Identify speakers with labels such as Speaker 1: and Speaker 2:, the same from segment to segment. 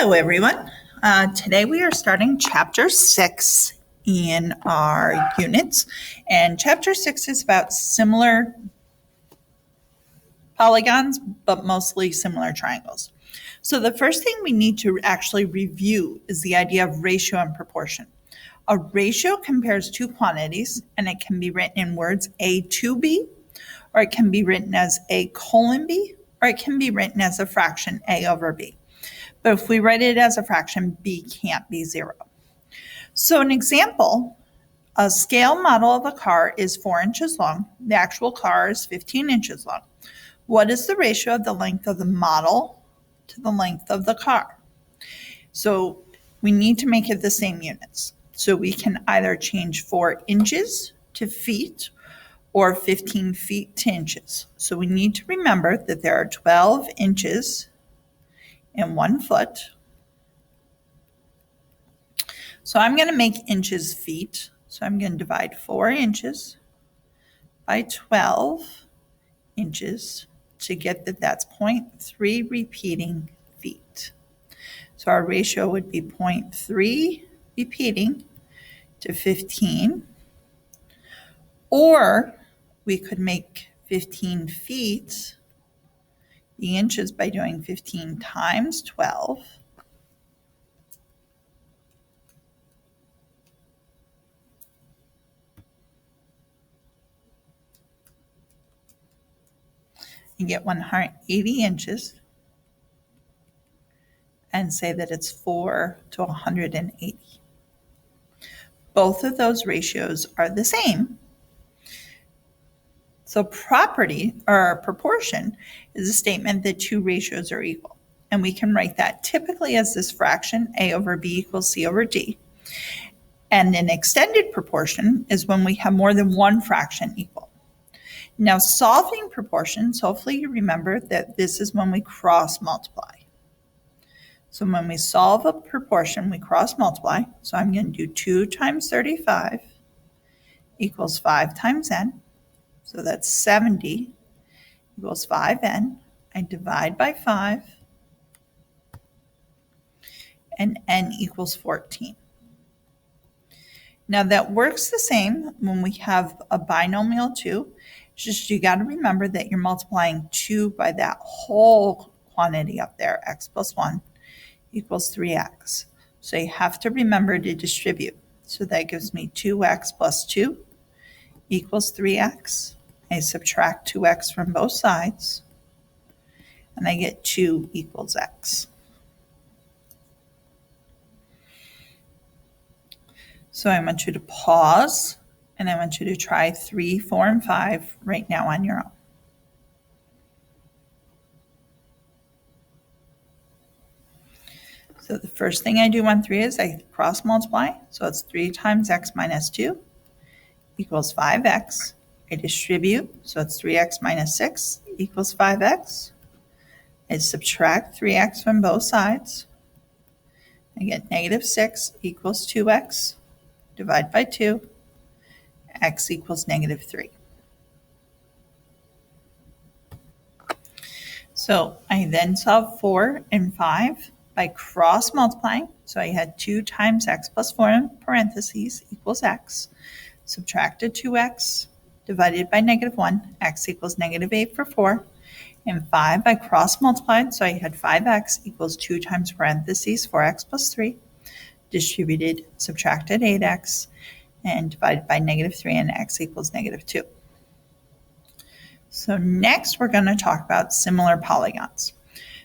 Speaker 1: Hello, everyone. Today we are starting Chapter 6 in our units. And Chapter 6 is about similar polygons, but mostly similar triangles. So the first thing we need to actually review is the idea of ratio and proportion. A ratio compares two quantities, and it can be written in words A to B, or it can be written as A colon B, or it can be written as a fraction A over B. But if we write it as a fraction, B can't be 0. So an example, a scale model of a car is 4 inches long. The actual car is 15 inches long. What is the ratio of the length of the model to the length of the car? So we need to make it the same units. So we can either change 4 inches to feet or 15 feet to inches. So we need to remember that there are 12 inches in 1 foot. So I'm going to make inches feet. So I'm going to divide 4 inches by 12 inches to get that that's 0.3 repeating feet. So our ratio would be 0.3 repeating to 15. Or we could make 15 feet the inches by doing 15 times 12. You get 180 inches and say that it's 4 to 180. Both of those ratios are the same. So property or proportion is a statement that two ratios are equal. And we can write that typically as this fraction, A over B equals C over D. And an extended proportion is when we have more than one fraction equal. Now, solving proportions, hopefully you remember that this is when we cross multiply. So when we solve a proportion, we cross multiply. So I'm going to do 2 times 35 equals 5 times n. So that's 70 equals 5n. I divide by 5, and n equals 14. Now that works the same when we have a binomial too. It's just you got to remember that you're multiplying 2 by that whole quantity up there, x plus 1 equals 3x. So you have to remember to distribute. So that gives me 2x plus 2 equals 3x. I subtract 2x from both sides, and I get 2 equals x. So I want you to pause, and I want you to try 3, 4, and 5 right now on your own. So the first thing I do on 3 is I cross multiply. So it's 3 times x minus 2 equals 5x. I distribute, so it's 3x minus 6 equals 5x. I subtract 3x from both sides. I get negative 6 equals 2x. Divide by 2. X equals negative 3. So I then solve 4 and 5 by cross multiplying. So I had 2 times x plus 4 in parentheses equals x. Subtracted 2x, divided by negative 1, x equals negative 8 for 4. And 5 I cross multiplied, so I had 5x equals 2 times parentheses 4x plus 3. Distributed, subtracted 8x, and divided by negative 3, and x equals negative 2. So next we're going to talk about similar polygons.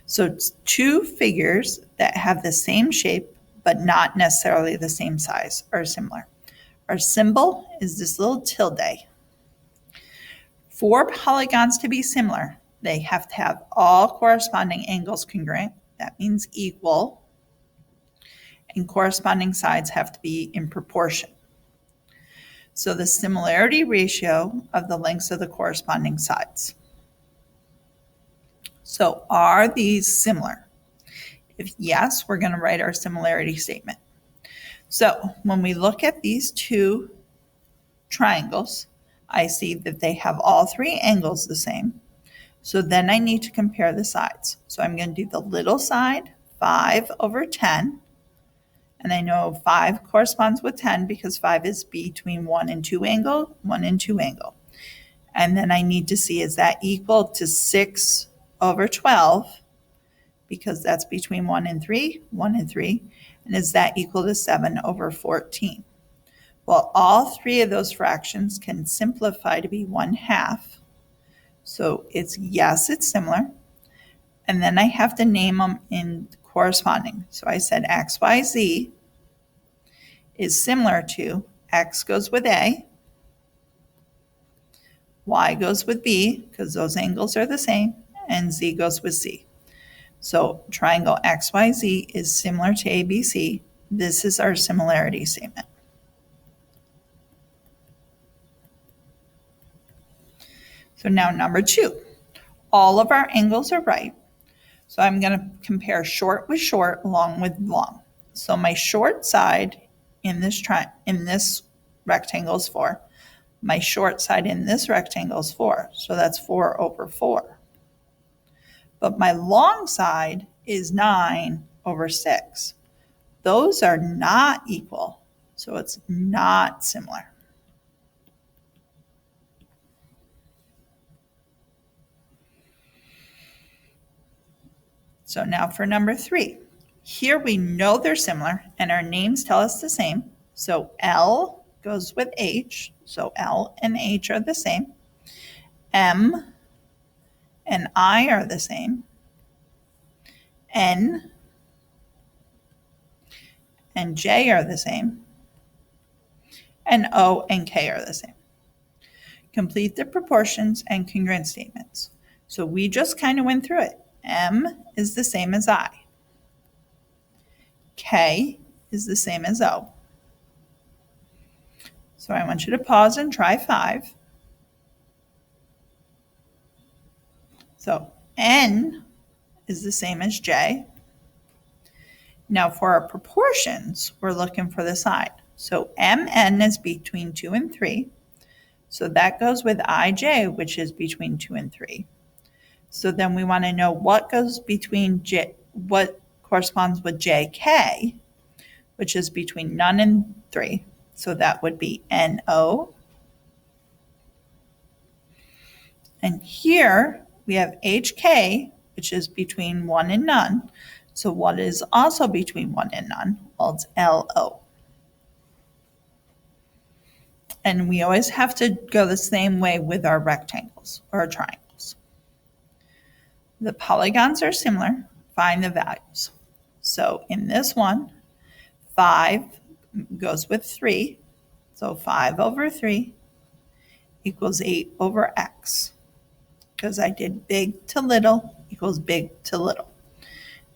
Speaker 1: So it's two figures that have the same shape but not necessarily the same size are similar. Our symbol is this little tilde. For polygons to be similar, they have to have all corresponding angles congruent. That means equal. And corresponding sides have to be in proportion. So the similarity ratio of the lengths of the corresponding sides. So are these similar? If yes, we're going to write our similarity statement. So when we look at these two triangles, I see that they have all three angles the same. So then I need to compare the sides. So I'm going to do the little side 5 over 10. And I know 5 corresponds with 10 because 5 is between 1 and 2 angle, 1 and 2 angle. And then I need to see, is that equal to 6 over 12? Because that's between 1 and 3, 1 and 3. And is that equal to 7 over 14? Well, all three of those fractions can simplify to be 1/2. So yes, it's similar. And then I have to name them in corresponding. So I said x, y, z is similar to x goes with A, y goes with B, because those angles are the same, and z goes with C. So triangle XYZ is similar to ABC. This is our similarity statement. So now number 2, all of our angles are right. So I'm going to compare short with short, long with long. So my short side in this rectangle is 4. My short side in this rectangle is 4. So that's 4 over 4. But my long side is 9 over 6. Those are not equal, so it's not similar. So now for number 3. Here we know they're similar and our names tell us the same. So L goes with H, so L and H are the same. M and I are the same. N and J are the same. And O and K are the same. Complete the proportions and congruent statements. So we just kind of went through it. M is the same as I. K is the same as O. So I want you to pause and try 5. So N is the same as J. Now for our proportions, we're looking for the side. So MN is between 2 and 3. So that goes with IJ, which is between 2 and 3. So then we want to know what goes between what corresponds with JK, which is between none and 3. So that would be NO. And here we have HK, which is between 1 and none. So what is also between 1 and none? Well, it's LO. And we always have to go the same way with our rectangles or our triangles. The polygons are similar. Find the values. So in this one, 5 goes with 3. So 5 over 3 equals 8 over x. Because I did big to little equals big to little.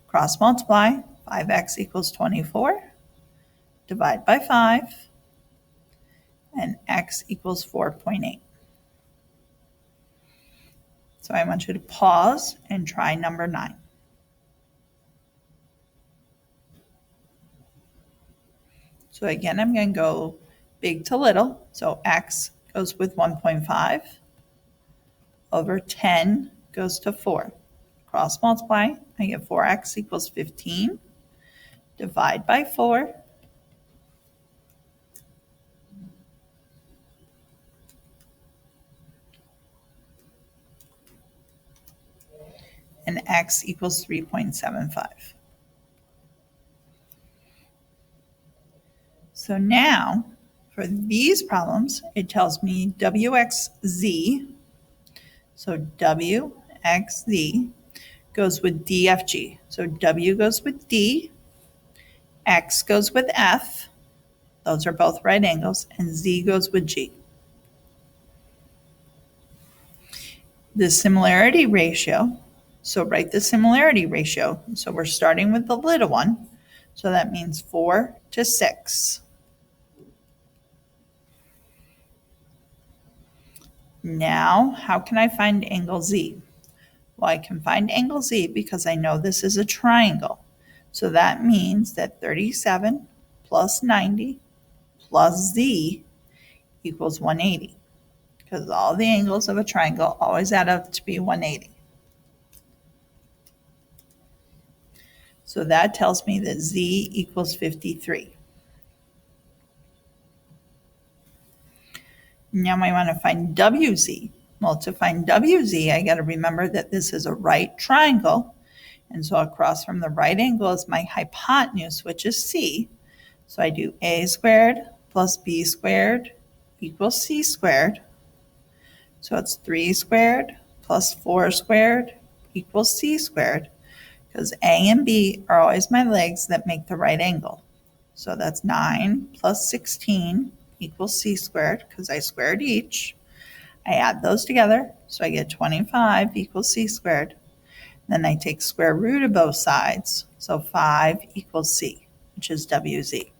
Speaker 1: Cross multiply, 5x equals 24. Divide by 5. And x equals 4.8. So I want you to pause and try number 9. So again, I'm going to go big to little. So x goes with 1.5 over 10 goes to 4. Cross multiply, I get 4x equals 15. Divide by 4. And x equals 3.75. So now, for these problems, it tells me WXZ, so WXZ goes with DFG. So W goes with D, X goes with F, those are both right angles, and Z goes with G. The similarity ratio, so write the similarity ratio. So we're starting with the little one, so that means 4 to 6. Now, how can I find angle Z? Well, I can find angle Z because I know this is a triangle. So that means that 37 plus 90 plus Z equals 180. Because all the angles of a triangle always add up to be 180. So that tells me that Z equals 53. Now I want to find WZ. Well, to find WZ, I got to remember that this is a right triangle. And so across from the right angle is my hypotenuse, which is C. So I do A squared plus B squared equals C squared. So it's 3 squared plus 4 squared equals C squared, because A and B are always my legs that make the right angle. So that's 9 plus 16 equals C squared, because I squared each. I add those together, so I get 25 equals C squared. Then I take square root of both sides, so 5 equals C, which is WZ.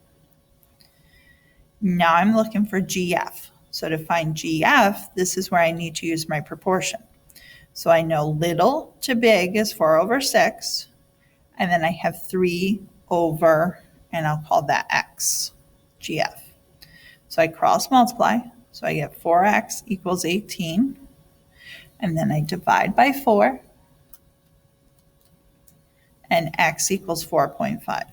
Speaker 1: Now I'm looking for GF. So to find GF, this is where I need to use my proportion. So I know little to big is 4 over 6, and then I have 3 over, and I'll call that X, GF. So I cross multiply, so I get 4X equals 18, and then I divide by 4, and X equals 4.5.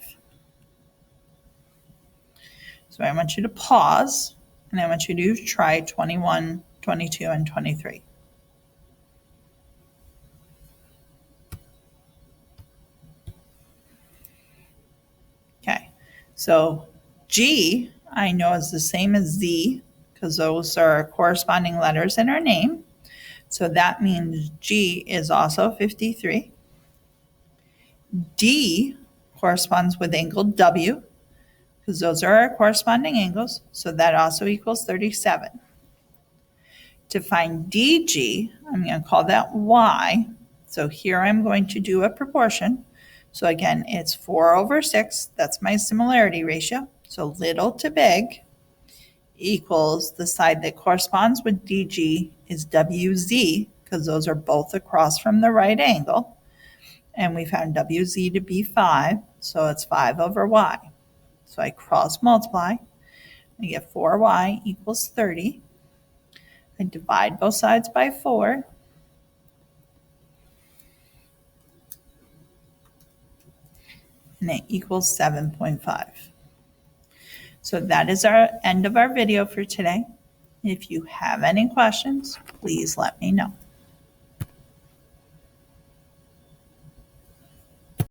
Speaker 1: So I want you to pause, and I want you to try 21, 22, and 23. Okay, so G I know is the same as Z, because those are corresponding letters in our name. So that means G is also 53. D corresponds with angle W, because those are our corresponding angles. So that also equals 37. To find DG, I'm going to call that Y. So here I'm going to do a proportion. So again, it's 4 over 6. That's my similarity ratio. So little to big equals the side that corresponds with DG is WZ, because those are both across from the right angle. And we found WZ to be 5, so it's 5 over Y. So I cross multiply. I get 4Y equals 30. I divide both sides by 4. And it equals 7.5. So that is our end of our video for today. If you have any questions, please let me know.